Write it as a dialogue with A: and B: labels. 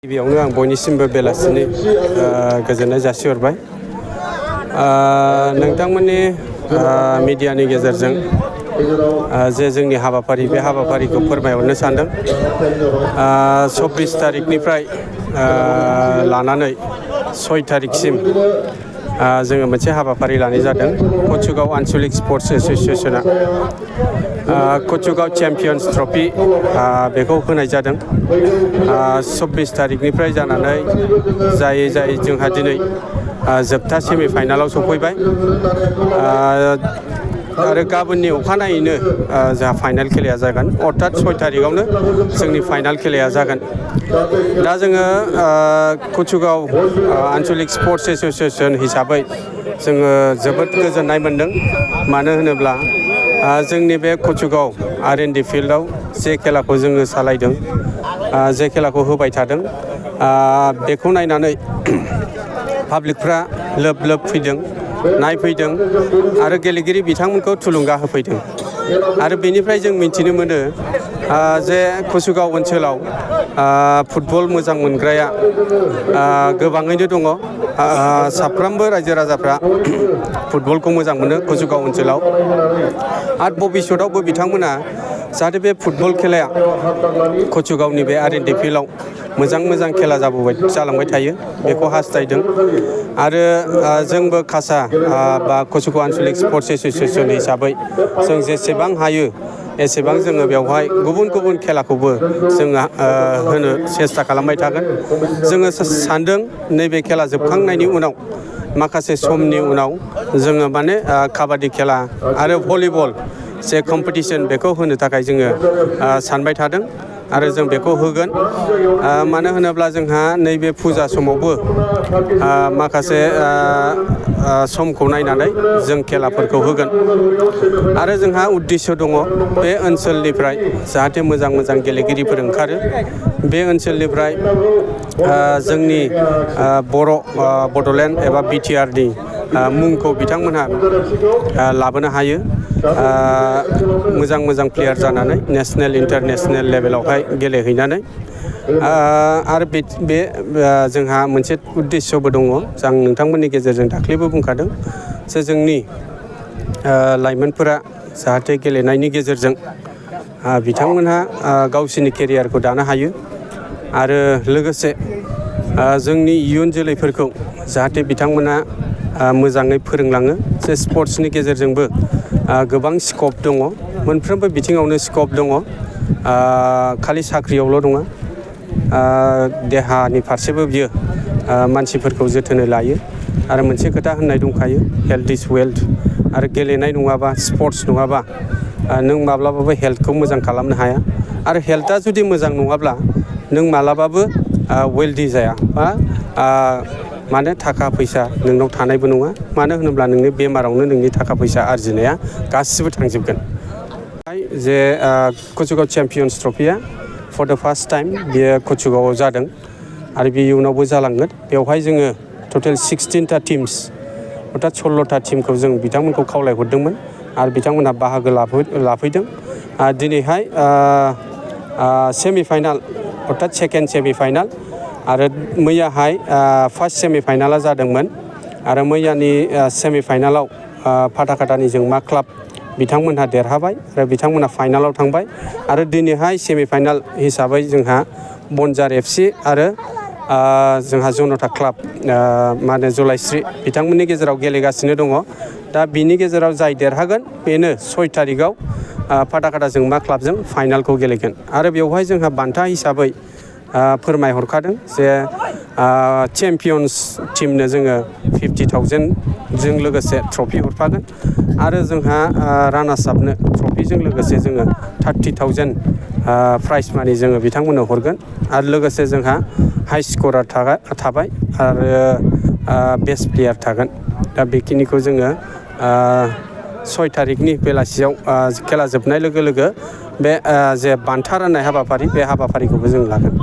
A: गिबियावनो आं बयनिसिमबो बेलासिनि गोजोननाय जासिहरबाय। नोंथांमोननि मिडियानि गेजेरजों जे जोंनि हाबाफारि बे हाबाफारिखौ फोरमायहरनो सानदों। 24 तारिखनिफ्राय लानानै 6 तारिखसिम जोङो मोनसे हाबाफारि लानाय जादों। Kachugaon आनसलिक sports एस'सिएशना Kachugaon champions trophy बेखौ होनाय जादों। 24 तारिखनिफ्राय जानानै जायै जोंहा दिनै जोबथा सेमिफाइनालाव सफैबाय आरो गाबोननि अखानायैनो जोंहा फाइनाल खेलाया जागोन। अर्थात 6 तारिखआवनो जोंनि फाइनाल खेलाया जागोन। दा जोङो कचुगाव आनसलिक स्पर्ट्स एस'सिएशन हिसाबै जोङो जोबोद गोजोननाय मोनदों। मानो होनोब्ला जोंनि बे कचुगाव R&D फिल्डआव जे खेलाखौ जोङो सालायदों, जे खेलाखौ होबाय थादों, बेखौ नायनानै पाब्लिकफ्रा लोब लोब फैदों, नायफैदों आरो गेलेगिरि बिथांमोनखौ थुलुंगा होफैदों। आरो बेनिफ्राय जों मिथिनो मोनो जे कचुगाव ओनसोलाव फुटबल मोजां मोनग्राया गोबाङैनो दङ। साफ्रोमबो रायजो राजाफ्रा फुटबलखौ मोजां मोनो कचुगाव ओनसोलाव। आरो भबिष्यतआवबो बिथांमोना जाहाथे बे फुटबल खेलाया कचुगावनि बे R&D फिल्डआव मोजां खेला जालांबाय थायो बेखौ हास्थायदों। आरो जोंबो कासा बा कचुगाव आनसलिक स्पर्ट्स एस'सिएशन हिसाबै जों जेसेबां हायो एसेबां जोङो बेवहाय गुबुन खेलाखौबो जोङो होनो सेस्था खालामबाय थागोन। जोङो सानदों नैबे खेला जोबखांनायनि उनाव माखासे समनि उनाव जोङो माने काबादि खेला आरो भलिबल जे कम्पिटिसन बेखौ होनो थाखाय जोङो सानबाय थादों आरो जों बेखौ होगोन। मानो होनोब्ला जोंहा नैबे फुजा समावबो माखासे समखौ नायनानै जों खेलाफोरखौ होगोन। आरो जोंहा उद्देश्य दङ बे ओनसोलनिफ्राय जाहाथे मोजां गेलेगिरिफोर ओंखारो। बे ओनसोलनिफ्राय जोंनि बड'लेण्ड एबा BTRनि मुंखौ बिथांमोनहा लाबोनो हायो। मोजां प्लेयार जानानै नेसनेल इन्टारनेसनेल लेभेलावहाय गेलेहैनानै आरो बे जोंहा मोनसे उद्देश्यबो दङ। आं नोंथांमोननि गेजेरजों दाख्लैबो बुंखादों जे जोंनि लाइमोनफोरा जाहाथे गेलेनायनि गेजेरजों बिथांमोनहा गावसिनि केरियारखौ दानो हायो आरो लोगोसे जोंनि इयुन जोलैफोरखौ जाहाथे बिथांमोना मोजाङै फोरोंलाङो। जे स्पर्ट्सनि गेजेरजोंबो गोबां स्कप दङ, मोनफ्रोमबो बिथिङावनो स्कप दङ। खालि साख्रियावल' नङा, देहानि फारसेबो बियो मानसिफोरखौ जोथोनै लायो। आरो मोनसे खोथा होननाय दंखायो, हेल्थ इज वेल्थ। आरो गेलेनाय नङाबा, स्पर्ट्स नङाबा नों माब्लाबाबो हेल्थखौ मोजां खालामनो हाया। आरो हेल्थआ जुदि मोजां नङाब्ला नों मालाबाबो वेल्दी जाया बा माने थाखा फैसा नोंनाव थानायबो नङा। मानो होनोब्ला नोंनि बेमारावनो नोंनि थाखा फैसा आरजिनाया गासिबो थांजोबगोन। जे कचुगाव चेम्पियन्स ट्रफिया फर द फार्स्ट टाइम बेयो कचुगावआव जादों आरो बे इयुनावबो जालांगोन। बेवहाय जोङो टटेल 16टा टिम्स अर्थात 16टा टिमखौ जों बिथांमोनखौ खावलायहरदोंमोन आरो बिथांमोनहा बाहागो लाफैदों। दिनैहाय सेमिफाइनाल अर्थात सेकेन्ड सेमिफाइनाल आरो मैयाहाय फार्स्ट सेमिफाइनाला जादोंमोन। आरो मैयानि सेमिफाइनालाव फाथाखाथानि जोंमा क्लाब बिथांमोनहा देरहाबाय आरो बिथांमोनहा फाइनालाव थांबाय। आरो दिनैहाय सेमिफाइनाल हिसाबै जोंहा बनजार FC आरो जोंहा जनता क्लाब जलाइस्रि बिथांमोननि गेजेराव गेलेगासिनो दङ। दा बिनि गेजेराव जाय देरहागोन बेनो 6 तारिखआव फाथाखाथा जोंमा क्लाबजों फाइनालखौ गेलेगोन। आरो बेवहाय जोंहा बान्था हिसाबै फोरमायहरखादों जे चेम्पियन्स टिमनो जोङो 50,000 जों लोगोसे ट्रफि हरफागोन। आरो जोंहा रानार्स आपनो ट्रफिजों लोगोसे जोङो 30,000 प्राइज मानि जोङो बिथांमोननो हरगोन। आरो लोगोसे जोंहा हाइ स्करार थाबाय आरो बेस्ट प्लेयार थागोन। दा बेखिनिखौ जोङो 6 तारिखनि बेलासियाव खेला जोबनाय लोगो लोगो बे जे बान्था राननाय हाबाफारि बे हाबाफारिखौबो जों लागोन।